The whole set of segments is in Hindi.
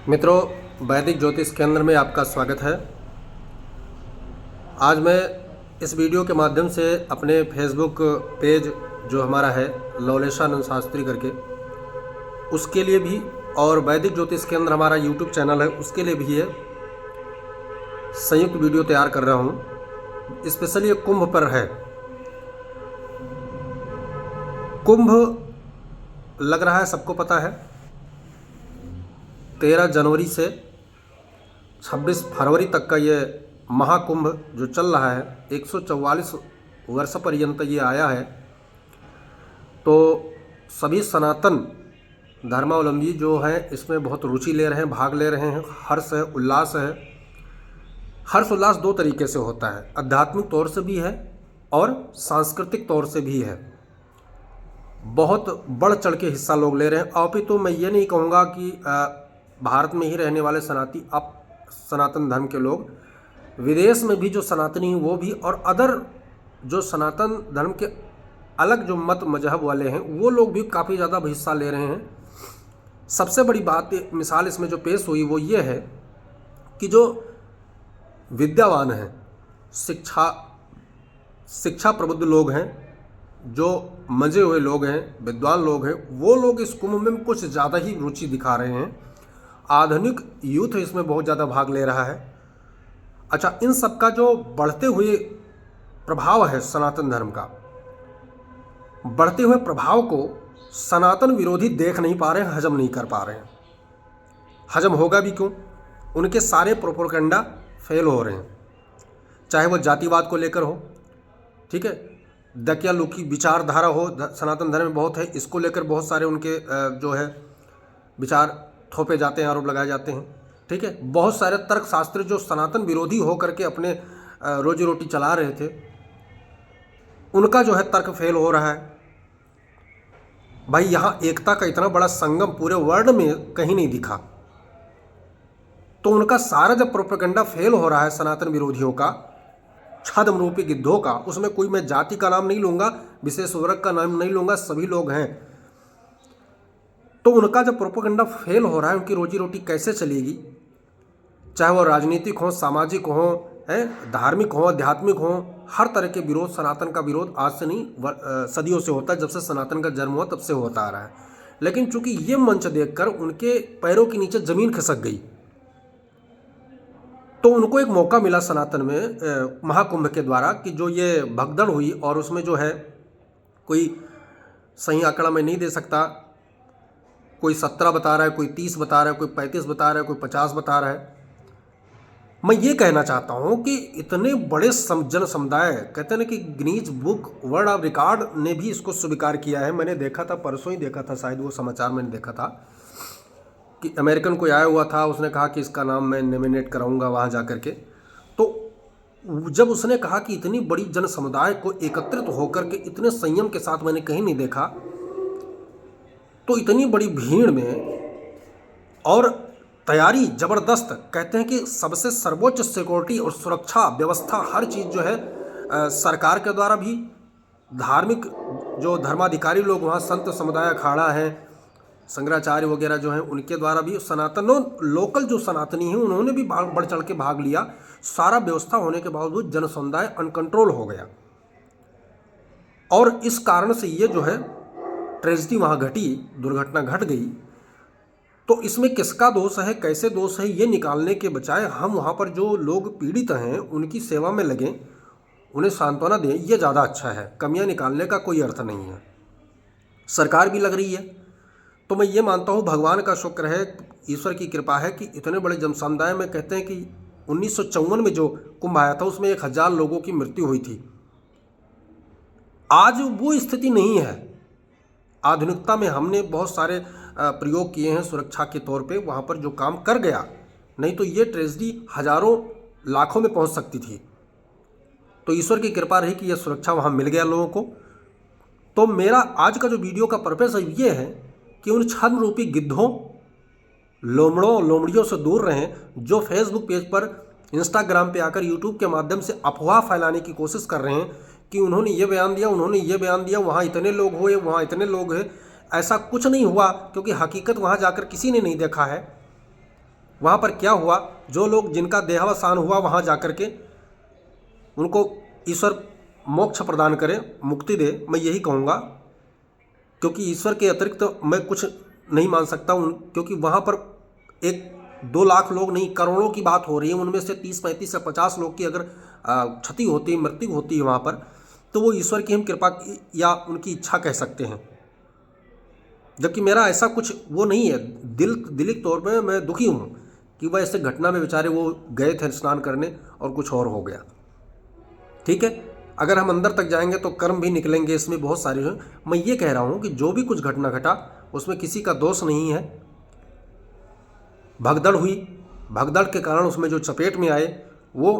मित्रों, वैदिक ज्योतिष केंद्र में आपका स्वागत है। आज मैं इस वीडियो के माध्यम से अपने फेसबुक पेज जो हमारा है लवलेशानंद शास्त्री करके, उसके लिए भी, और वैदिक ज्योतिष केंद्र हमारा यूट्यूब चैनल है उसके लिए भी ये संयुक्त वीडियो तैयार कर रहा हूँ। स्पेशली ये कुंभ पर है। कुंभ लग रहा है, सबको पता है, 13 जनवरी से 26 फरवरी तक का ये महाकुंभ जो चल रहा है, 144 वर्ष पर्यंत ये आया है। तो सभी सनातन धर्मावलंबी जो हैं इसमें बहुत रुचि ले रहे हैं, भाग ले रहे हैं, हर्ष है, उल्लास है। हर्ष उल्लास दो तरीके से होता है, आध्यात्मिक तौर से भी है और सांस्कृतिक तौर से भी है। बहुत बढ़ चढ़ के हिस्सा लोग ले रहे हैं। अभी तो मैं ये नहीं कहूँगा कि भारत में ही रहने वाले सनातन धर्म के लोग, विदेश में भी जो सनातनी वो भी, और अदर जो सनातन धर्म के अलग जो मत मजहब वाले हैं वो लोग भी काफ़ी ज़्यादा हिस्सा ले रहे हैं। सबसे बड़ी बात, मिसाल इसमें जो पेश हुई वो ये है कि जो विद्यावान हैं, शिक्षा प्रबुद्ध लोग हैं, जो मजे हुए लोग हैं, विद्वान लोग हैं, वो लोग इस कुंभ में कुछ ज़्यादा ही रुचि दिखा रहे हैं। आधुनिक यूथ इसमें बहुत ज़्यादा भाग ले रहा है। अच्छा, इन सब का जो बढ़ते हुए प्रभाव है सनातन धर्म का, बढ़ते हुए प्रभाव को सनातन विरोधी देख नहीं पा रहे हैं, हजम नहीं कर पा रहे हैं। हजम होगा भी क्यों? उनके सारे प्रोपेगेंडा फेल हो रहे हैं, चाहे वो जातिवाद को लेकर हो, ठीक है, दकिया लुकी विचारधारा हो, सनातन धर्म में बहुत है, इसको लेकर बहुत सारे उनके जो है विचार थोपे जाते हैं, आरोप लगाए जाते हैं, ठीक है। बहुत सारे तर्कशास्त्री जो सनातन विरोधी हो करके अपने रोजी रोटी चला रहे थे, उनका जो है तर्क फेल हो रहा है। भाई, यहाँ एकता का इतना बड़ा संगम पूरे वर्ल्ड में कहीं नहीं दिखा, तो उनका सारा जब प्रोपेगेंडा फेल हो रहा है सनातन विरोधियों का, छद्मरूपी गिद्धों का, उसमें कोई मैं जाति का नाम नहीं लूँगा, विशेष वर्ग का नाम नहीं लूँगा, सभी लोग हैं, तो उनका जब प्रोपेगेंडा फेल हो रहा है, उनकी रोजी रोटी कैसे चलेगी? चाहे वो राजनीतिक हो, सामाजिक हो, है, धार्मिक हो, आध्यात्मिक हो, हर तरह के विरोध, सनातन का विरोध आज से नहीं, सदियों से होता है। जब से सनातन का जन्म हुआ तब से होता आ रहा है। लेकिन चूंकि ये मंच देखकर उनके पैरों के नीचे जमीन खिसक गई, तो उनको एक मौका मिला सनातन में महाकुंभ के द्वारा, कि जो ये भगदड़ हुई, और उसमें जो है कोई सही आंकड़ा मैं नहीं दे सकता, कोई 17 बता रहा है, कोई 30 बता रहा है, कोई 35 बता रहा है, कोई 50 बता रहा है। मैं ये कहना चाहता हूँ कि इतने बड़े जन समुदाय, कहते हैं ना कि Guinness book world of record ने भी इसको स्वीकार किया है। मैंने देखा था, परसों ही देखा था शायद, वो समाचार मैंने देखा था कि अमेरिकन कोई आया हुआ था, उसने कहा कि इसका नाम मैं नॉमिनेट कराऊंगा वहाँ जा कर के। तो जब उसने कहा कि इतनी बड़ी जन समुदाय को एकत्रित होकर के इतने संयम के साथ मैंने कहीं नहीं देखा, तो इतनी बड़ी भीड़ में और तैयारी ज़बरदस्त, कहते हैं कि सबसे सर्वोच्च सिक्योरिटी और सुरक्षा व्यवस्था, हर चीज़ जो है सरकार के द्वारा भी, धार्मिक जो धर्माधिकारी लोग वहाँ, संत समुदाय अखाड़ा हैं, शंकराचार्य वगैरह जो हैं, उनके द्वारा भी, सनातनों लोकल जो सनातनी हैं उन्होंने भी बढ़ चढ़ के भाग लिया। सारा व्यवस्था होने के बावजूद जन समुदाय अनकंट्रोल हो गया, और इस कारण से ये जो है ट्रेजिडी वहाँ घटी, दुर्घटना घट गई। तो इसमें किसका दोष है, कैसे दोष है, ये निकालने के बजाय हम वहाँ पर जो लोग पीड़ित हैं उनकी सेवा में लगें, उन्हें सांत्वना दें, ये ज़्यादा अच्छा है। कमियाँ निकालने का कोई अर्थ नहीं है। सरकार भी लग रही है, तो मैं ये मानता हूँ भगवान का शुक्र है, ईश्वर की कृपा है कि इतने बड़े जनसमुदाय में, कहते हैं कि 1954 में जो कुंभ आया था उसमें 1000 लोगों की मृत्यु हुई थी। आज वो स्थिति नहीं है। आधुनिकता में हमने बहुत सारे प्रयोग किए हैं सुरक्षा के तौर पे, वहाँ पर जो काम कर गया, नहीं तो ये ट्रेजिडी हजारों लाखों में पहुँच सकती थी। तो ईश्वर की कृपा रही कि यह सुरक्षा वहाँ मिल गया लोगों को। तो मेरा आज का जो वीडियो का पर्पस ये है कि उन छद्म रूपी गिद्धों, लोमड़ियों से दूर रहें, जो फेसबुक पेज पर, इंस्टाग्राम पे आकर, यूट्यूब के माध्यम से अफवाह फैलाने की कोशिश कर रहे हैं कि उन्होंने ये बयान दिया, उन्होंने ये बयान दिया, वहाँ इतने लोग हुए, वहाँ इतने लोग हैं। ऐसा कुछ नहीं हुआ, क्योंकि हकीकत वहाँ जाकर किसी ने नहीं देखा है। वहाँ पर क्या हुआ, जो लोग जिनका देहावसान हुआ वहाँ जा कर के उनको ईश्वर मोक्ष प्रदान करे, मुक्ति दे, मैं यही कहूँगा। क्योंकि ईश्वर के अतिरिक्त तो मैं कुछ नहीं मान सकता क्योंकि वहाँ पर 1-2 लाख लोग नहीं, करोड़ों की बात हो रही है। उनमें से 30-35 या 50 लोग की अगर क्षति होती है, मृत्यु होती है वहाँ पर, तो वो ईश्वर की हम कृपा या उनकी इच्छा कह सकते हैं। जबकि मेरा ऐसा कुछ वो नहीं है, दिली तौर पे मैं दुखी हूँ कि वह ऐसे घटना में बेचारे वो गए थे स्नान करने और कुछ और हो गया। ठीक है, अगर हम अंदर तक जाएंगे तो कर्म भी निकलेंगे, इसमें बहुत सारे हैं। मैं ये कह रहा हूँ कि जो भी कुछ घटना घटा उसमें किसी का दोष नहीं है। भगदड़ हुई, भगदड़ के कारण उसमें जो चपेट में आए वो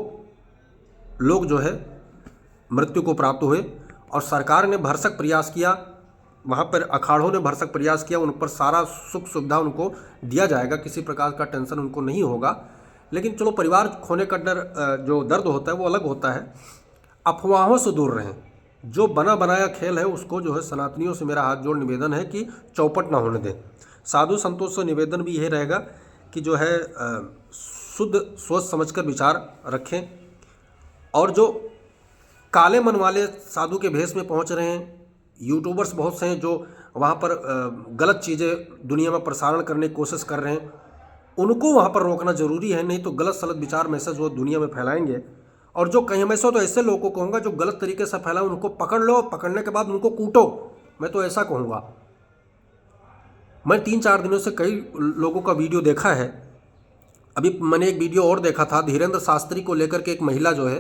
लोग जो है मृत्यु को प्राप्त हुए। और सरकार ने भरसक प्रयास किया, वहाँ पर अखाड़ों ने भरसक प्रयास किया, उन पर सारा सुख सुविधा उनको दिया जाएगा, किसी प्रकार का टेंशन उनको नहीं होगा। लेकिन चलो, परिवार खोने का डर, जो दर्द होता है वो अलग होता है। अफवाहों से दूर रहें। जो बना बनाया खेल है उसको जो है सनातनियों से मेरा हाथ जोड़ निवेदन है कि चौपट ना होने दें। साधु संतों से निवेदन भी यही रहेगा कि जो है शुद्ध सोच समझकर विचार रखें। और जो काले मन वाले साधु के भेष में पहुंच रहे हैं, यूट्यूबर्स बहुत से हैं जो वहाँ पर गलत चीज़ें दुनिया में प्रसारण करने की कोशिश कर रहे हैं, उनको वहाँ पर रोकना ज़रूरी है। नहीं तो गलत सलत विचार मैसेज वो दुनिया में फैलाएंगे। और जो कहीं हमेशा तो ऐसे लोगों को कहूँगा जो गलत तरीके से फैलाए, उनको पकड़ लो, पकड़ने के बाद उनको कूटो, मैं तो ऐसा कहूँगा। मैं 3-4 दिनों से कई लोगों का वीडियो देखा है। अभी मैंने एक वीडियो और देखा था, धीरेन्द्र शास्त्री को लेकर के एक महिला जो है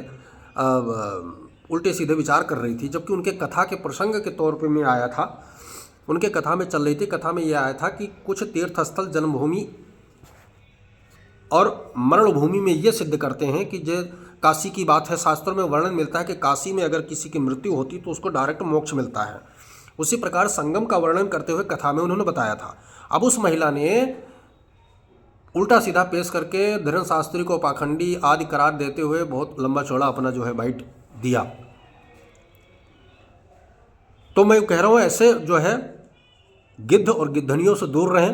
उल्टे सीधे विचार कर रही थी, जबकि उनके कथा के प्रसंग के तौर पे मैं आया था। उनके कथा में चल रही थी, कथा में ये आया था कि कुछ तीर्थस्थल जन्मभूमि और मरण भूमि में ये सिद्ध करते हैं कि जो काशी की बात है, शास्त्रों में वर्णन मिलता है कि काशी में अगर किसी की मृत्यु होती तो उसको डायरेक्ट मोक्ष मिलता है। उसी प्रकार संगम का वर्णन करते हुए कथा में उन्होंने बताया था। अब उस महिला ने उल्टा सीधा पेश करके धीरेन्द्र शास्त्री को पाखंडी आदि करार देते हुए बहुत लंबा चौड़ा अपना जो है बाइट दिया। तो मैं कह रहा हूँ ऐसे जो है गिद्ध और गिद्धनियों से दूर रहें,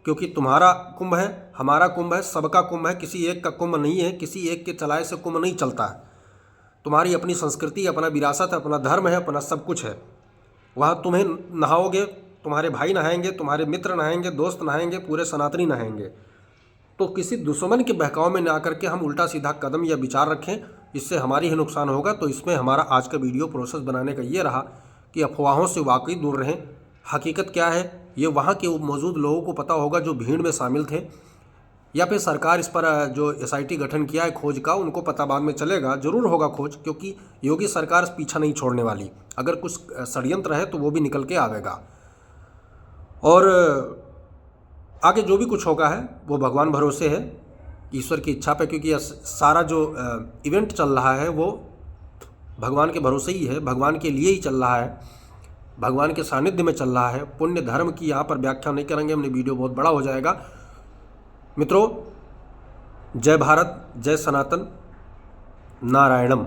क्योंकि तुम्हारा कुंभ है, हमारा कुंभ है, सबका कुंभ है, किसी एक का कुंभ नहीं है, किसी एक के चलाए से कुंभ नहीं चलता है। तुम्हारी अपनी संस्कृति, अपना विरासत है, अपना धर्म है, अपना सब कुछ है। वहाँ तुम्हें नहाओगे, तुम्हारे भाई नहाएंगे, तुम्हारे मित्र नहाएंगे, दोस्त नहाएंगे, पूरे सनातनी नहाएंगे। तो किसी दुश्मन के बहकाव में ना करके हम उल्टा सीधा कदम या विचार रखें, इससे हमारी ही नुकसान होगा। तो इसमें हमारा आज का वीडियो प्रोसेस बनाने का ये रहा कि अफवाहों से वाकई दूर रहें। हकीकत क्या है ये वहाँ के मौजूद लोगों को पता होगा जो भीड़ में शामिल थे, या फिर सरकार इस पर जो SIT गठन किया है खोज का, उनको पता बाद में चलेगा, जरूर होगा खोज, क्योंकि योगी सरकार पीछा नहीं छोड़ने वाली। अगर कुछ षड्यंत्र है तो वो भी निकल के आवेगा। और आगे जो भी कुछ होगा है वो भगवान भरोसे है, ईश्वर की इच्छा पे, क्योंकि सारा जो इवेंट चल रहा है वो भगवान के भरोसे ही है, भगवान के लिए ही चल रहा है, भगवान के सानिध्य में चल रहा है। पुण्य धर्म की यहाँ पर व्याख्या नहीं करेंगे, हमने वीडियो बहुत बड़ा हो जाएगा। मित्रों, जय भारत, जय सनातन, नारायणम।